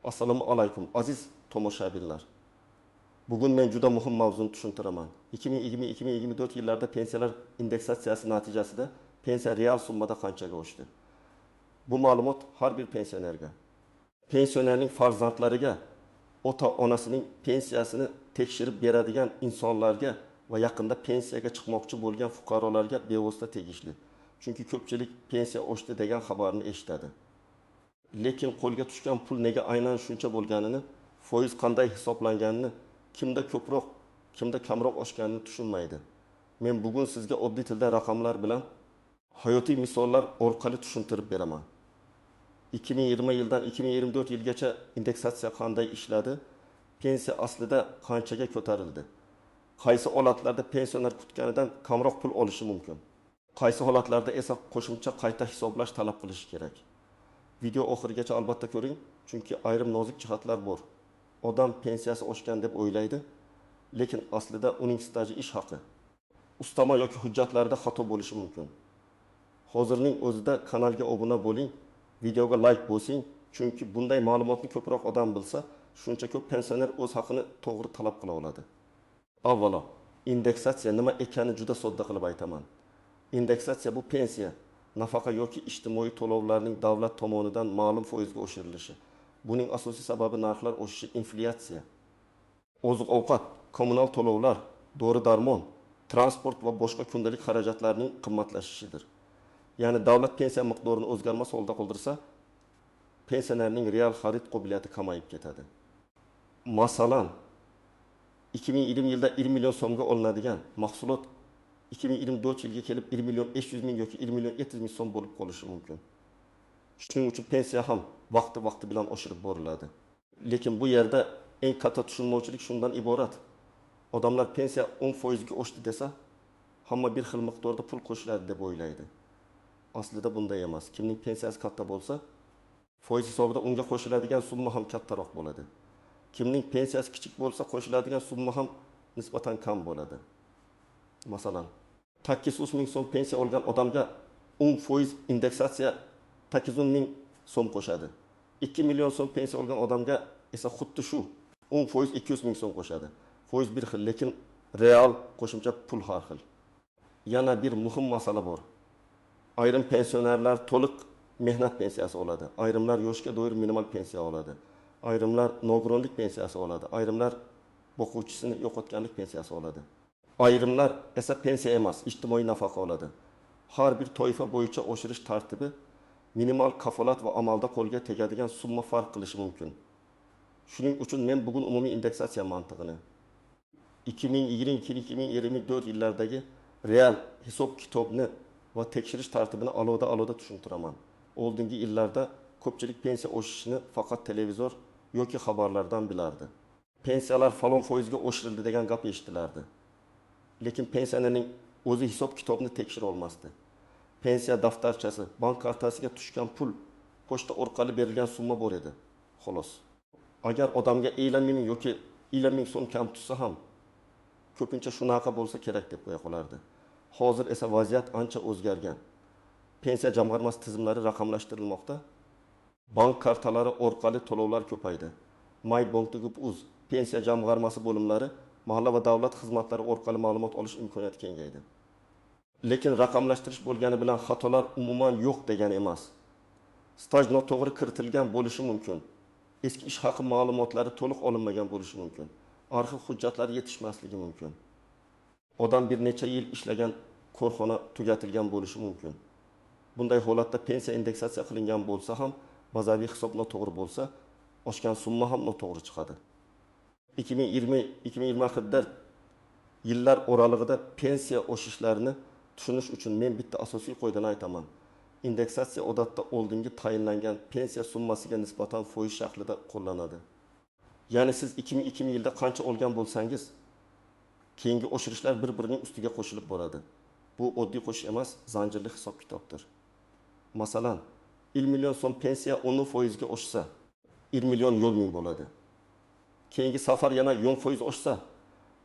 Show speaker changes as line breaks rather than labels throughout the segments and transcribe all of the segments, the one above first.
Assalomu alaykum aziz tomoshabinlar. Bugun men juda muhim mavzuni tushuntiraman. 2020-2024 yillarda pensiyalar indeksatsiyasi natijasida pensiya real summada qanchaga oshdi? Bu ma'lumot har bir pensionerga, pensionerning farzandlariga, ota-onasining pensiyasini tekshirib beradigan insonlarga va yaqinda pensiyaga chiqmoqchi bo'lgan fuqarolarga bevosita tegishli. Chunki ko'pchilik pensiya oshdi degan xabarni eshitadi. Lekin qo'lga tushgan pul nega aynan shuncha bo'lganini, foiz qanday hisoblanganini, kimda ko'proq, kimda kamroq oshganini tushunmaydi. Men bugun sizga oddiy tilda raqamlar bilan hayotiy misollar orqali tushuntirib beraman. 2020 yildan 2024 yilgacha indeksatsiya qanday ishladi? Pensiya aslida qanchaga ko'tarildi? Qaysi holatlarda pensioner kutganidan kamroq pul olishi mumkin? Qaysi holatlarda esa qo'shimcha qayta hisoblash talab qilish kerak? Video oxirigacha albatta ko'ring, chunki ayrim nozik jihatlar bor. Odam pensiyasi oshgan deb o'ylaydi, lekin aslida uning staji ish haqi. Ustama yoki hujjatlarda xato bo'lishi mumkin. Hozirning o'zida kanalga obuna bo'ling, videoga like bosing, chunki bunday ma'lumotni ko'proq odam bilsa, shuncha ko'p pensioner o'z haqini to'g'ri talab qila oladi. Avvalo, indeksatsiya nima ekani juda sodda qilib aytaman. Indeksatsiya bu pensiya, nafaqa yoki ijtimoiy to'lovlarning davlat tomonidan ma'lum foizga oshirilishi. Buning asosiy sababi narxlar oshishi, inflyatsiya. Oziq-ovqat, kommunal to'lovlar, dori-darmon, transport va boshqa kundalik xarajatlarning qimmatlashishidir. Ya'ni davlat pensiya miqdorini o'zgarmas holda qoldirsa, pensionerning real xarid qobiliyati kamayib ketadi. Masalan, 2020 yilda 1 million so'mga olinadigan mahsulot 2024 yilga kelib 1 million 500 ming yoki 1 million 700 ming so'm bo'lib qolishi mumkin. Shuning uchun pensiya ham vaqti bilan oshirib boriladi. Lekin bu yerda eng katta tushunmovchilik shundan iborat. Odamlar pensiya 10% ga oshdi desa, hamma bir xil miqdorda pul qo'shiladi deb o'ylaydi. Aslida bunday emas. Kimning pensiyasi katta bo'lsa, foiz hisobida unga qo'shiladigan summa ham kattaroq bo'ladi. Kimning pensiyasi kichik bo'lsa, qo'shiladigan summa ham nisbatan kam bo'ladi. Masalan, 800 ming so'm pensiya olgan odamga 10% indeksatsiya 810 ming so'm qo'shadi. 2 million so'm pensiya olgan odamga esa xuddi shu 10% 200 ming so'm qo'shadi. Foiz bir xil, lekin real qo'shimcha pul har xil. Yana bir muhim masala bor. Ayrim pensionerlar to'liq mehnat pensiyasi oladi. Ayrimlar yoshga doir minimal pensiya oladi. Ayrimlar nogironlik pensiyasi oladi. Ayrimlar boquvchisini yo'qotganlik pensiyasi oladi. Ayrimlar esa pensiya emas, ijtimoiy nafaqa oladi. Har bir toifa bo'yicha oshirish tartibi minimal kafolat va amalda qo'lga tegadigan summa farq qilishi mumkin. Shuning uchun men bugun umumiy indeksatsiya mantig'ini 2022-2024 yillardagi real hisob kitobni va tekshirish tartibini aloda tushuntiraman. Oldingi yillarda ko'pchilik pensiya oshishini faqat televizor yoki xabarlardan bilardi. Pensiyalar falon foizga oshirildi degan gap eshitilardi. Lekin pensionerning o'zi hisob kitobni tekshira olmasdi. Pensiya daftarchasi, bank kartasiga tushgan pul, pochta orqali berilgan summa bor edi. Xolos. Agar odamga 50 ming yoki 50 ming so'm kam tushsa ham, ko'pincha shunaqa bo'lsa kerak deb qo'ya qolardi. Hozir esa vaziyat ancha o'zgargan. Pensiya jamg'armasi tizimlari raqamlashtirilmoqda. Bank kartalari orqali to'lovlar ko'paydi. MyBank.uz pensiya jamg'armasi bo'limlari mahalla va davlat xizmatlari orqali ma'lumot olish imkoniyati kengaydi. Lekin raqamlashtirish bo'lgani bilan xatolar umuman yo'q degani emas. Staj noto'g'ri kiritilgan bo'lishi mumkin. Eski ish haqi ma'lumotlari to'liq olinmagan bo'lishi mumkin. Arxiv hujjatlari yetishmasligi mumkin. Odam bir necha yil ishlagan korxona tugatilgan bo'lishi mumkin. Bunday holatda pensiya indeksatsiya qilingan bo'lsa ham, bazaviy hisob noto'g'ri bo'lsa, oshgan summa ham noto'g'ri chiqadi. 2020-2024 yillar oralig'ida pensiya oshishlarini tushunish uchun men bitta asosiy qoidani aytaman. Indeksatsiya odatda oldingi tayinlangan pensiya summasiga nisbatan foiz shaklida qo'llanadi. Ya'ni siz 2002 yilda qancha olgan bo'lsangiz, keyingi oshirishlar bir-birining ustiga qo'shilib boradi. Bu oddiy qo'shish emas, zanjirli hisob-kitobdir. Masalan, 1 million so'm pensiya 10% ga oshsa, 1 million yo'l ming bo'ladi. Keyingi safar yana 10% oshsa,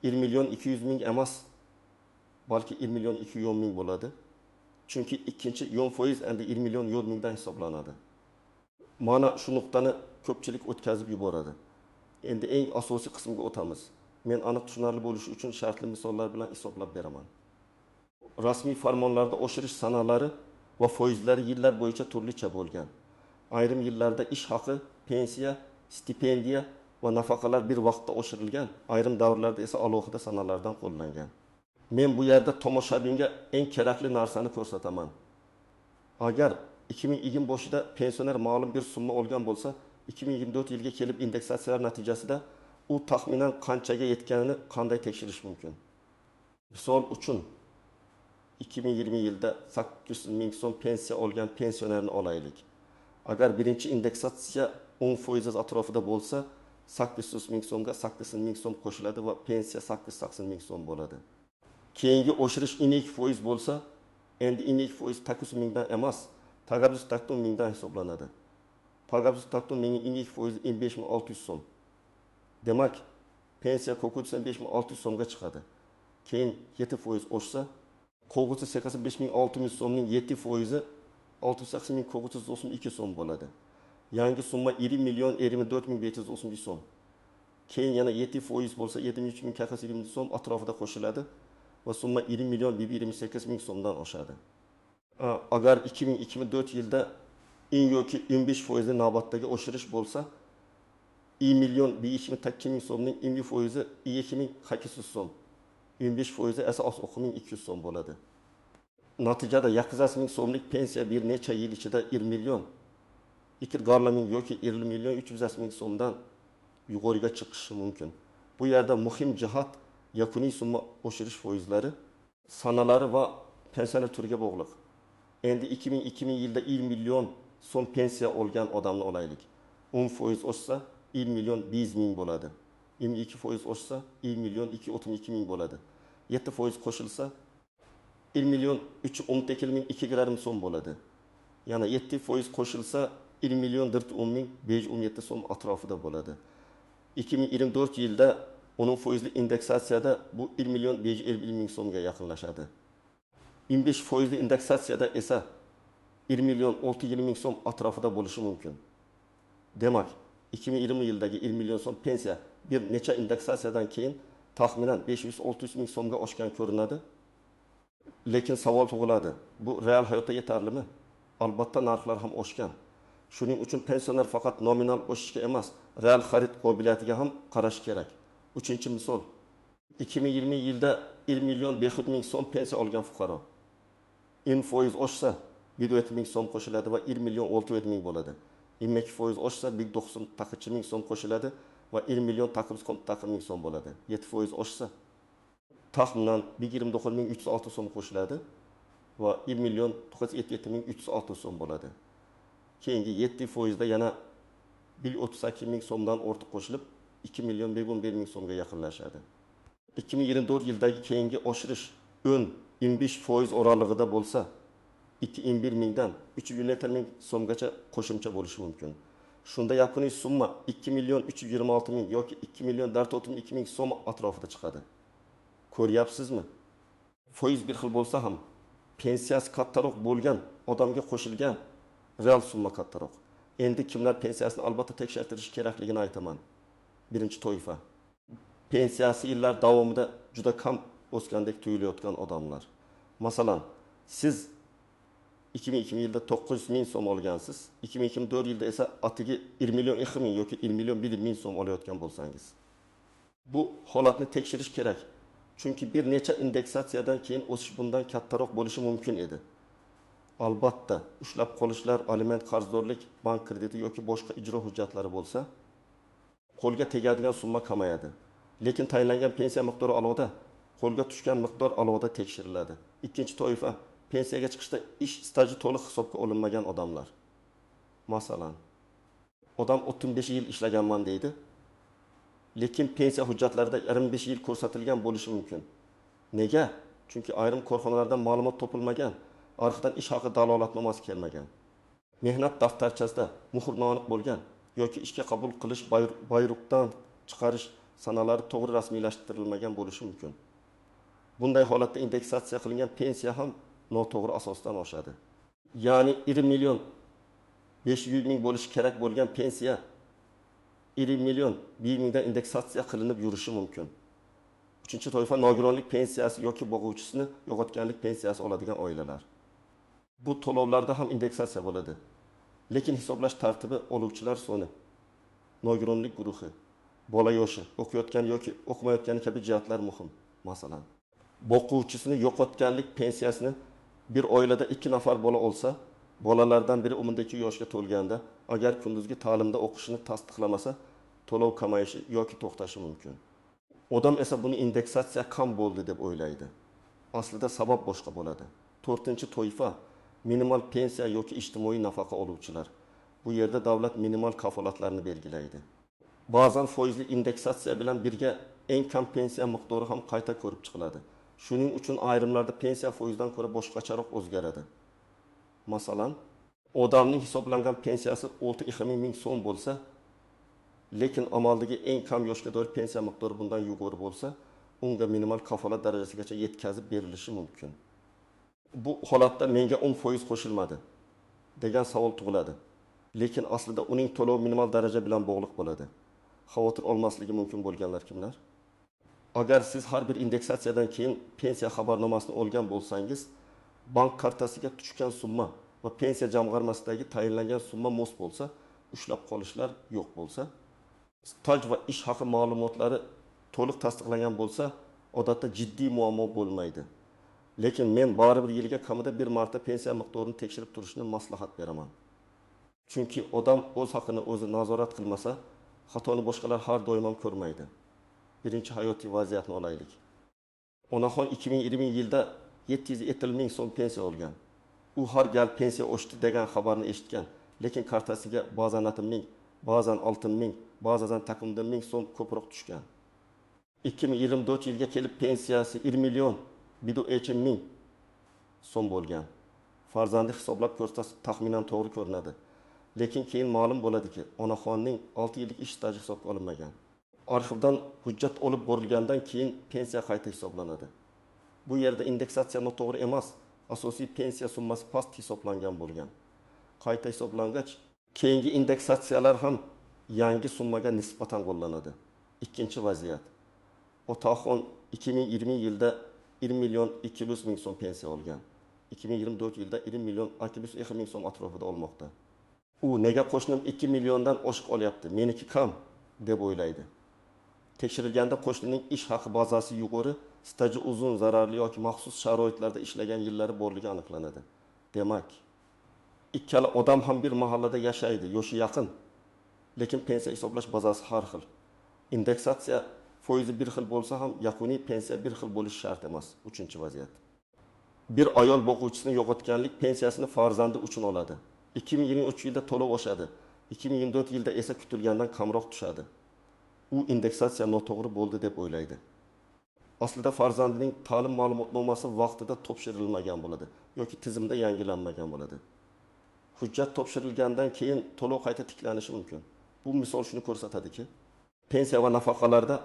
1 million 200 ming emas, balki 1 million 200 ming bo'ladi. Chunki ikkinchi 10% endi 1 million yo'l mingdan hisoblanadi. Mana shu nuqtani ko'pchilik o'tkazib yuboradi. Endi eng asosiy qismga o'tamiz. Men aniq tushunarli bo'lishi uchun shartli misollar bilan hisoblab beraman. Rasmiy farmonlarda oshirish sanalari va foizlari yillar bo'yicha turlicha bo'lgan. Ayrim yillarda ish haqi, pensiya, stipendiya va nafaqalar bir vaqtda oshirilgan, ayrim davrlarda esa alohida sanalardan qo'llangan. Men bu yerda tomoshabinga eng kerakli narsani ko'rsataman. Agar 2020 boshida pensioner ma'lum bir summa olgan bo'lsa, 2024 yilga kelib indeksatsiyalar natijasida u taxminan qanchaga yetganini qanday tekshirish mumkin? Misol uchun 2020 yilda 800 ming so'm pensiya olgan pensionerni olaylik. Agar birinchi indeksatsiya 10% atrofida bo'lsa, 800 ming so'mga 800 ming so'm qo'shiladi va pensiya 880 ming so'm bo'ladi. Keyingi oshirish 12% bo'lsa, endi 12% 800 mingdan emas, 880 mingdan hisoblanadi. 880 mingning 12% 25600 so'm. Demak, pensiya ko'kutsa 5600 so'mga chiqadi. Keyin 7% oshsa, ko'g'usi 85600 so'mning 7% 680 ming ko'g'usi 92 so'm bo'ladi. Yangi summa 20 million 24531 so'm. Keyin yana 7% bo'lsa 73020 so'm atrofida qo'shiladi va summa 20 million 228 ming so'mdan oshadi. Agar 2024 yilda eng yoki 15% navbatdagi oshirish bo'lsa, 2 million 228 ming so'mning 20% 2800 so'm. 15% esa 10200 so'm bo'ladi. Natijada 100 ming so'mlik pensiya bir necha yil ichida 20 million 2 ming yoki 20 million 300 ming so'mdan yuqoriga chiqishi mumkin. Bu yerda muhim jihat yakuniy summa oshirish foizlari, sanalari va pensiyalar turiga bog'liq. Endi 2020 yilda 20 million so'm pensiya olgan odamni olaylik. 10% oshsa 20 million 100 ming bo'ladi. 22% oshsa 20 million 232 ming bo'ladi. 7% qo'shilsa 1 million 312 ming 2,5 so'm bo'ladi. Yana 7% qo'shilsa 1 million 410 ming 517 so'm atrofida bo'ladi. 2024 yilda 10% indeksatsiyada bu 1 million 550 ming so'mga yaqinlashadi. 25% indeksatsiyada esa 1 million 620 ming so'm atrofida bo'lishi mumkin. Demak, 2020 yildagi 1 million so'm pensiya bir necha indeksatsiyadan keyin taxminan 500-600 ming so'mga oshgan ko'rinadi. Lekin savol tug'iladi. Bu real hayotda yetarlimi? Albatta narxlar ham oshgan. Shuning uchun pensioner faqat nominal o'sishga emas, real xarid qobiliyatiga ham qarash kerak. Uchinchi misol. 2020 yilda 1 million 500 ming so'm pensiya olgan fuqaro. 10% oshsa 170 ming so'm qo'shiladi va 1 million 600 ming bo'ladi. 22% oshsa 190 ming so'm qo'shiladi va 1 million 990 ming so'm bo'ladi. 7% oshsa taxminan 129 ming 306 so'm qo'shiladi va 1 million 977 ming 306 so'm bo'ladi. Keyingi 7% da yana 138 ming so'mdan ortiq qo'shilib 2 million 511 ming so'mga yaqinlashadi. 2024 yildagi keyingi oshirish 10-25% oralig'ida bo'lsa, 211 mingdan 317 ming so'mgacha qo'shimcha bo'lishi mumkin. Shunda yakuniy summa 2 million 326 ming yoki 2 million 432 ming so'm atrofida chiqadi. Ko'ryapsizmi? Foiz bir xil bo'lsa ham, pensiyasi kattaroq bo'lgan odamga qo'shilgan real summa kattaroq. Endi kimlar pensiyasini albatta tekshirtirish kerakligini aytaman. Birinchi toifa. Pensiyasi yillar davomida juda kam o'sgandek tuyulayotgan odamlar. Masalan, siz 2020 yilda 900 ming so'm olgansiz, 2024 yilda esa atigi 1 million 2 ming yoki 1 million 1 ming so'm olayotgan bo'lsangiz. Bu holatni tekshirish kerak. Chunki bir necha indeksatsiyadan keyin o'sish bundan kattaroq bo'lishi mumkin edi. Albatta, ushlab qolishlar, aliment qarzdorlik, bank krediti yoki boshqa ijro hujjatlari bo'lsa, qo'lga tegadigan summa kamayadi. Lekin tayinlangan pensiya miqdori alohida, qo'lga tushgan miqdor alohida tekshiriladi. Ikkinchi toifa, pensiyaga chiqishda ish staji to'liq hisobga olinmagan odamlar. Masalan, odam 35 yil ishlaganman deydi. Lekin pensiya hujjatlarida 25 yil ko'rsatilgan bo'lishi mumkin. Nega? Chunki ayrim korxonalardan ma'lumot topilmagan, orqadan ish haqi dalolatnomasi kelmagan. Mehnat daftarchasida muhrni aniq bo'lgan yoki ishga qabul qilish bayroqdan chiqarish sanalari to'g'ri rasmiylashtirilmagan bo'lishi mumkin. Bunday holatda indeksatsiya qilingan pensiya ham noto'g'ri asosdan oshadi. Ya'ni 20 million 500 ming bo'lishi kerak bo'lgan pensiya 20 million, 1 mingdan indeksatsiya qilinib yurishi mumkin. Uchinchi toifa nogironlik pensiyasi yoki boquvchisini yo'qotganlik pensiyasi oladigan oilalar. Bu to'lovlarda ham indeksatsiya bo'ladi. Lekin hisoblash tartibi oluvchilar soni, nogironlik guruhi, bola yoshi, o'qiyotgan yoki o'qimayotgani kabi jihatlar muhim. Masalan, boquvchisini yo'qotganlik pensiyasini bir oilada 2 nafar bola olsa, bolalardan biri 12 yoshga to'lganda, agar kunduzgi ta'limda o'qishini tasdiqlamasa, to'lov kamayishi yoki to'xtashi mumkin. Odam esa buni indeksatsiya kam bo'ldi deb o'ylaydi. Aslida sabab boshqa bo'ladi. 4-toifa minimal pensiya yoki ijtimoiy nafaqa oluvchilar. Bu yerda davlat minimal kafolatlarni belgilaydi. Ba'zan foizli indeksatsiya bilan birga eng kam pensiya miqdori ham qayta ko'rib chiqiladi. Shuning uchun ayrimlarda pensiya foizdan ko'ra boshqacharoq o'zgaradi. Masalan, odamning hisoblangan pensiyasi 6,5 ming so'm bo'lsa, lekin amaldagi eng kam yoshga doir pensiya miqdori bundan yuqori bo'lsa, unga minimal kafolat darajasigacha yetkazib berilishi mumkin. Bu holatda menga 10% qo'shilmadi degan savol tug'iladi. Lekin aslida uning to'lov minimal daraja bilan bog'liq bo'ladi. Xavotir olmasligi mumkin bo'lganlar kimlar? Agar siz har bir indeksatsiyadan keyin pensiya xabarnomasini olgan bo'lsangiz, bank kartasiga tushgan summa va pensiya jamg'armasidagi tayinlangan summa mos bo'lsa, ushlab qolishlar yo'q bo'lsa, staj va ish haqi ma'lumotlari to'liq tasdiqlangan bo'lsa, odatda jiddiy muammo bo'lmaydi. Lekin men baribir yilga kamida bir marta pensiya miqdorini tekshirib turishni maslahat beraman. Chunki odam o'z haqini o'zi nazorat qilmasa, xatoni boshqalar har doim ham ko'rmaydi. Birinchi hayotiy vaziyatni olaylik. Onaxon 2020 yilda 750 ming so'm pensiya olgan. U har gal pensiya oshdi degan xabarni eshitgan, lekin kartasiga ba'zan 10 ming, ba'zan 6 ming, ba'zan 10 ming so'm ko'proq tushgan. 2024 yilga kelib pensiyasi 1 million 1,3 ming so'm bo'lgan. Farzandi hisoblab ko'rsa taxminan to'g'ri ko'rinadi. Lekin keyin ma'lum bo'ladiki, onaxonning 6 yillik ish staji hisobga olinmagan. Arxivdan hujjat olib borilgandan keyin pensiya qayta hisoblanadi. Bu yerda indeksatsiya noto'g'ri emas, asosiy pensiya summasi past hisoblangan bo'lgan. Qayta hisoblangach, keyingi indeksatsiyalar ham yangi summaga nisbatan qo'llanadi. Ikkinchi vaziyat. Otaxon 2020 yilda 1 million 200 ming so'm pensiya olgan. 2024 yilda 1 million 200 ming so'm atrofida olmoqda. U nega qo'shnim 2 milliondan oshiq olyapti, meniki kam deb o'ylaydi. Tekshirilganda qo'shnining ish haqi bazasi yuqori, staji uzun, zararli yoki maxsus sharoitlarda ishlagan yillari borligi aniqlanadi. Demak, ikkala odam ham bir mahallada yashaydi, yoshi yaqin, lekin pensiya hisoblash bazasi har xil. Indeksatsiya foizi bir xil bo'lsa ham yakuniy pensiya bir xil bo'lishi shart emas. Uchinchi vaziyat. Bir ayol boquvchisini yo'qotganlik pensiyasini farzandi uchun oladi. 2023 yilda to'lov oshadi. 2024 yilda esa kutilgandan kamroq tushadi. U indeksatsiya noto'g'ri bo'ldi deb o'ylaydi. Aslida farzandining ta'lim ma'lumotnomasi vaqtida topshirilmagan bo'ladi yoki tizimda yangilanmagan bo'ladi. Hujjat topshirilgandan keyin to'lov qayta tiklanishi mumkin. Bu misol shuni ko'rsatadiki, pensiya va nafaqalarda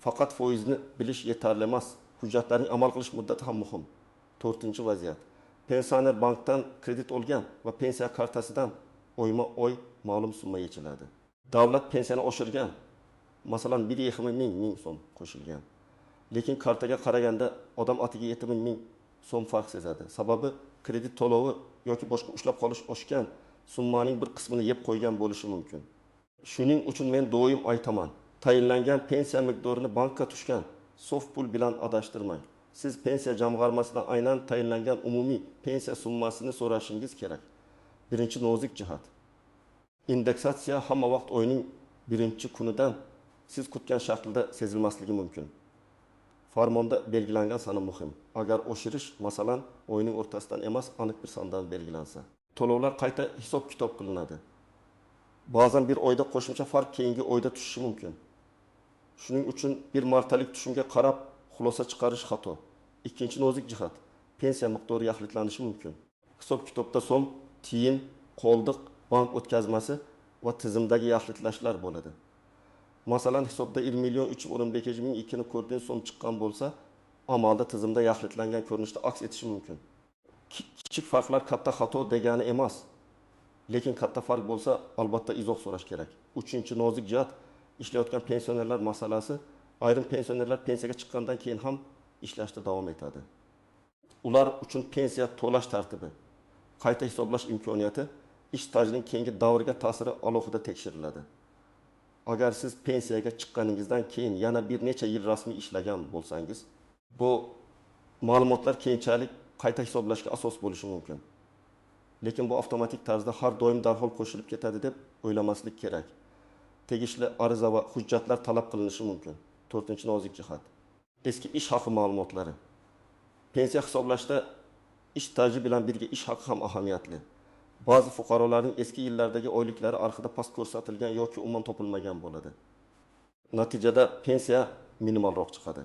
faqat foizni bilish yetarli emas, hujjatlarning amal qilish muddati ham muhim. 4-vaziyat. Pensioner bankdan kredit olgan va pensiya kartasidan oyma-oy ma'lum summa yechiladi. Davlat pensiyani oshirgan. Masalan, 1,5 ming so'm qo'shilgan. Lekin kartaga qaraganda odam atiga 7 ming so'm farq sezadi. Sababi kredit to'lovi yoki boshqa ushlab qolish oshgan summaning bir qismini yeb qo'ygan bo'lishi mumkin. Shuning uchun men doim aytaman, tayinlangan pensiya miqdorini bankka tushgan sof pul bilan adashtirmang. Siz pensiya jamg'armasidan aynan tayinlangan umumiy pensiya summasini so'rashingiz kerak. Birinchi nozik jihat. Indeksatsiya hamma vaqt oyning birinchi kunidan siz kutgan shaklda sezilmasligi mumkin. Farmonda belgilangan sana muhim. Agar oshirish, masalan, oyning o'rtasidan emas, aniq bir sondan belgilansa. To'lovlar qayta hisob-kitob qilinadi. Ba'zan bir oyda qo'shimcha farq keyingi oyda tushishi mumkin. Shuning uchun bir martalik tushumga qarab xulosa chiqarish xato. Ikkinchi nozik jihat. Pensiya miqdori yaxlitlanishi mumkin. Hisob-kitobda so'm, tiyin, qoldiq, bank o'tkazmasi va tizimdagi yaxlitlashlar bo'ladi. Masalan, hisobda 1 million 3,5 ming 2 ni ko'rgan so'm chiqqan bo'lsa, amalda tizimda yaxlitlangan ko'rinishda aks etishi mumkin. Kichik farqlar katta xato degani emas. Lekin katta farq bo'lsa, albatta izoh so'rash kerak. Uchinchi nozik jihat ishlayotgan pensionerlar masalasi. Ayrim pensionerlar pensiyaga chiqqandan keyin ham ishlashda davom etadi. Ular uchun pensiya to'lash tartibi, qayta hisoblash imkoniyati ish stajining keyingi davriga ta'siri alohida tekshiriladi. Agar siz pensiyaga chiqqaningizdan keyin yana bir necha yil rasmiy ishlagan bo'lsangiz, bu ma'lumotlar keyinchalik qayta hisoblashga asos bo'lishi mumkin. Lekin bu avtomatik tarzda har doim darhol qo'shilib ketadi deb o'ylamaslik kerak. Tegishli ariza va hujjatlar talab qilinishi mumkin. 4-nozik jihat. Eski ish haqi ma'lumotlari. Pensiya hisoblashda ish staji bilan birga ish haqi ham ahamiyatli. Ba'zi fuqarolarning eski yillardagi oyliklari arxivda past ko'rsatilgan yoki umuman topilmagan bo'ladi. Natijada pensiya minimalroq chiqadi.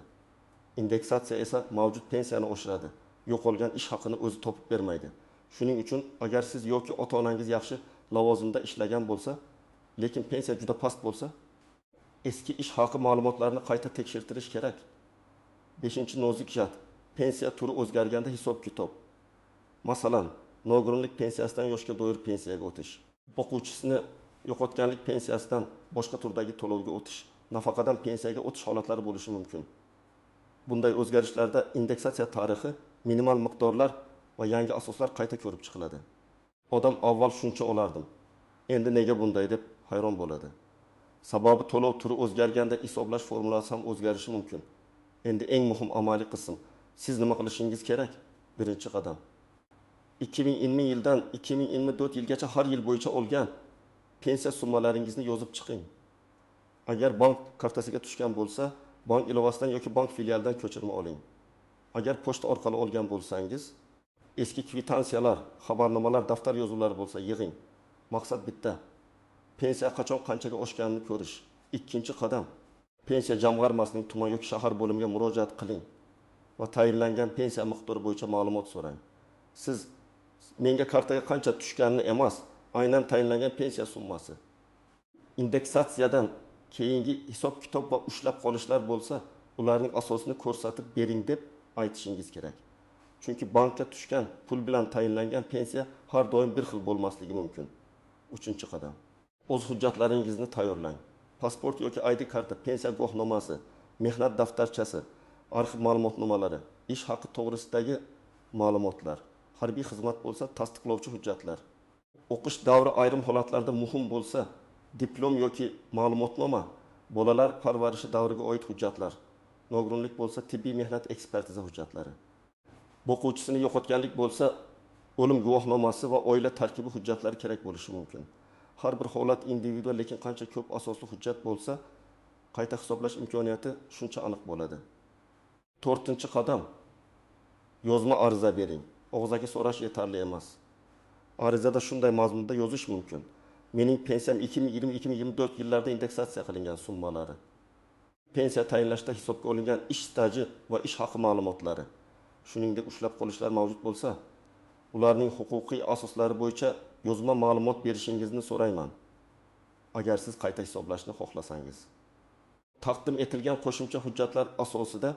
Indeksatsiya esa mavjud pensiyani oshiradi. Yo'qolgan ish haqini o'zi topib bermaydi. Shuning uchun agar siz yoki ota-onangiz yaxshi lavozimda ishlagan bo'lsa, lekin pensiya juda past bo'lsa, eski ish haqi ma'lumotlarini qayta tekshirtirish kerak. 5-nozik jihat. Pensiya turi o'zgarganda hisob-kitob. Masalan, nogironlik pensiyasidan yoshga doir pensiyaga o'tish, o'quvchisini yo'qotganlik pensiyasidan boshqa turdagi to'lovga o'tish, nafaqadan pensiyaga o'tish holatlari bo'lishi mumkin. Bunday o'zgarishlarda indeksatsiya tarixi, minimal miqdorlar va yangi asoslar qayta ko'rib chiqiladi. Odam avval shuncha olardim, endi nega bunday deb hayron bo'ladi. Sababi to'lov turi o'zgarganda hisoblash formulasi ham o'zgarishi mumkin. Endi eng muhim amaliy qism, siz nima qilishingiz kerak? Birinchi qadam. 2020 yildan 2024 yilgacha har yil bo'yicha olgan pensiya summalaringizni yozib chiqing. Agar bank kartasiga tushgan bo'lsa, bank ilovasidan yoki bank filialidan ko'chirma oling. Agar pochta orqali olgan bo'lsangiz, eski kvitansiyalar, xabarnomalar, daftar yozuvlari bo'lsa yig'ing. Maqsad bitta. Pensiya qachon qanchaga oshganini ko'rish. Ikkinchi qadam. Pensiya jamg'armasining tuman yoki shahar bo'limiga murojaat qiling va tayinlangan pensiya miqdori bo'yicha ma'lumot so'rang. Siz menga kartaga qancha tushganini emas, aynan tayinlangan pensiya summasi. Indeksatsiyadan keyingi hisob-kitob va ushlab qolishlar bo'lsa, ularning asosini ko'rsatib bering deb aytishingiz kerak. Chunki bankka tushgan pul bilan tayinlangan pensiya har doim bir xil bo'lmasligi mumkin. 3-qadam. O'z hujjatlaringizni tayyorlang. Pasport yoki ID karta, pensiya guvohnomasi, mehnat daftarchasi, arxiv ma'lumotnomalari, ish haqi to'g'risidagi ma'lumotlar, harbiy xizmat bo'lsa tasdiqlovchi hujjatlar. O'qish davri ayrim holatlarda muhim bo'lsa, diplom yoki ma'lumotnoma, bolalar parvarishi davriga oid hujjatlar. Nogironlik bo'lsa tibbiy mehnat ekspertiza hujjatlari. O'quvchisini yo'qotganlik bo'lsa, o'lim guvohnomasi va oila tarkibi hujjatlari kerak bo'lishi mumkin. Har bir holat individual, lekin qancha ko'p asosli hujjat bo'lsa, qayta hisoblash imkoniyati shuncha aniq bo'ladi. 4-qadam. Yozma ariza bering. Og'zaki so'rash yetarli emas. Arizada shunday mazmunda yozish mumkin. Mening pensiyam 2020-2024 yillarda indeksatsiya qilingan summalari. Pensiya tayinlashda hisobga olingan ish staji va ish haqi ma'lumotlari. Shuningdek, ushlab qolishlar mavjud bo'lsa, ularning huquqiy asoslari bo'yicha yozma ma'lumot berishingizni so'rayman. Agar siz qayta hisoblashni xohlasangiz. Taqdim etilgan qo'shimcha hujjatlar asosida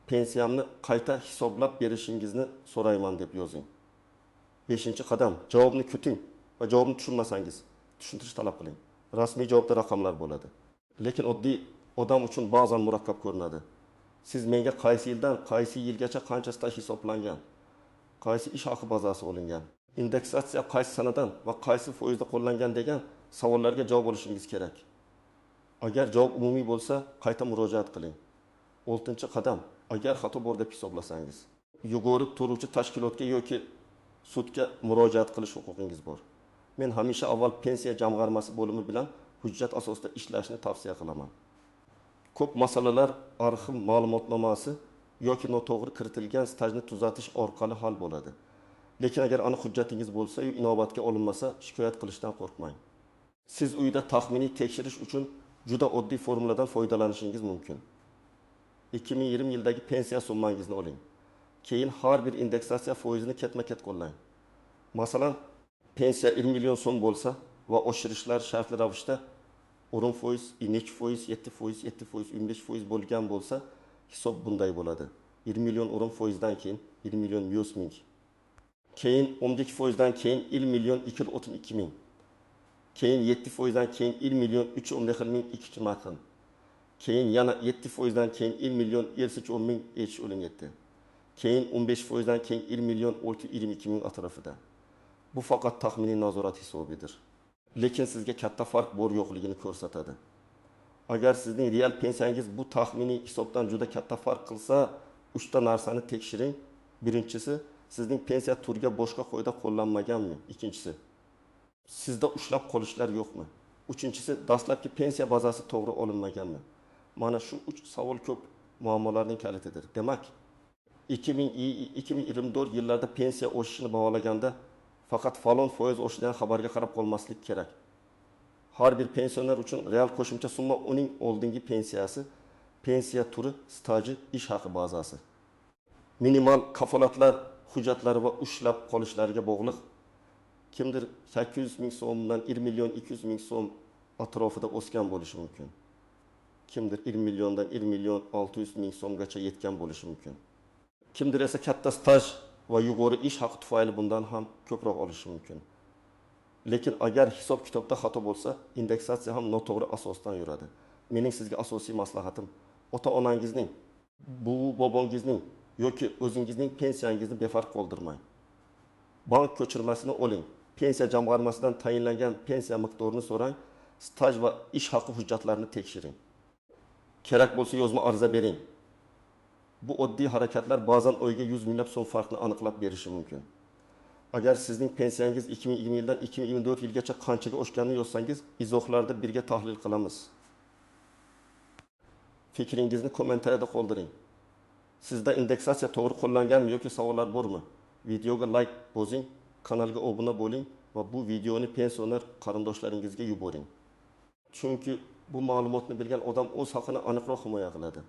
pensiyamni qayta hisoblab berishingizni so'rayman deb yozing. 5-qadam. Javobni kuting va javobni tushunmasangiz tushuntirish talab qiling. Rasmiy javobda raqamlar bo'ladi. Lekin oddiy odam uchun ba'zan murakkab ko'rinadi. Siz menga qaysi yildan qaysi yilgacha qancha staj hisoblangan, qaysi ish haqi bazasi olingan, indeksatsiya qaysi sanadan va qaysi foizda qo'llangan degan savollarga javob olishingiz kerak. Agar javob umumiy bo'lsa, qayta murojaat qiling. 6-qadam. Agar xato bor deb hisoblasangiz, yugurib turuvchi tashkilotga yoki sudga murojaat qilish huquqingiz bor. Men hamisha avval pensiya jamg'armasi bo'limi bilan hujjat asosida ishlashni tavsiya qilaman. Ko'p masalalar arxiv ma'lumotnomasi yoki noto'g'ri kiritilgan stajni tuzatish orqali hal bo'ladi. Lekin agar aniq hujjatingiz bo'lsa-yu inobatga olinmasa, shikoyat qilishdan qo'rqmang. Siz uyda taxminiy tekshirish uchun juda oddiy formuladan foydalanishingiz mumkin. 2020 yildagi pensiya summangizni oling. Keyin har bir indeksatsiya foizini ketma-ket qo'llang. Masalan, pensiya 20 million so'm bo'lsa va oshirishlar shartli ravishda o'rin foiz, 2%, 7%, 7%, 15% bo'lgan bo'lsa, hisob bunday bo'ladi. 20 million o'rin foizdan keyin 20 million 100 ming. Keyin 12%dan keyin 20 million 232 ming. Keyin 7%dan keyin 1 million 310 ming ikkinchi marhum. Keyin yana 7%dan keyin 1 million 710 ming eş o'lim yetdi. Keyin 15%dan keyin 1 million 622 ming atrofida. Bu faqat taxminiy nazorat hisobidir. Lekin sizga katta farq bor yo'qligini ko'rsatadi. Agar sizning real pensiyangiz bu taxminiy hisobdan juda katta farq qilsa, 3 ta narsani tekshiring. Birinchisi, sizning pensiya turiga boshqa qoida qo'llanmaganmi? Ikkinchisi, sizda ushlab qolishlar yo'qmi? Uchinchisi, dastlabki pensiya bazasi to'g'ri olinmaganmi? Mana shu 3 savol ko'p muammolarning kalitidir. Demak, 2024 yillarda pensiya o'sishini baholaganda faqat falon foiz o'shishidan xabarga qarab qolmaslik kerak. Har bir pensioner uchun real qo'shimcha summa uning oldingi pensiyasi, pensiya turi, staji, ish haqi bazasi. Minimal kafolatlar hujjatlari va ushlab qolishlariga bog'liq. Kimdir 800 ming so'mdan 1 million 200 ming so'm atrofida o'sgan bo'lishi mumkin. Kimdir 1 milliondan 1 million 600 ming so'mgacha yetgan bo'lishi mumkin. Kimdir esa katta staj va yuqori ish haqi tufayli bundan ham ko'proq olishi mumkin. Lekin agar hisob kitobda xato bo'lsa, indeksatsiya ham noto'g'ri asosdan yuradi. Mening sizga asosiy maslahatim, ota-onangizning, bobongizning yoki o'zingizning pensiyangizni befarq qoldirmang. Bank ko'chirmasini oling. Pensiya jamg'armasidan tayinlangan pensiya miqdorini so'rang, staj va ish haqi hujjatlarini tekshiring. Kerak bo'lsa yozma ariza bering. Bu oddiy harakatlar ba'zan oyga 100 minglab so'm farqni aniqlab berishi mumkin. Agar sizning pensiyangiz 2020 yildan 2024 yilgacha qanchaga oshganini yozsangiz, izohlarda birga tahlil qilamiz. Fikringizni kommentariyada qoldiring. Sizda indeksatsiya to'g'ri qo'llanganmi yoki savollar bormi? Videoga like bosing, kanalga obuna bo'ling va bu videoni pensioner qarindoshlaringizga yuboring. Chunki bu ma'lumotni bilgan odam o'z haqini aniqroq himoya qiladi.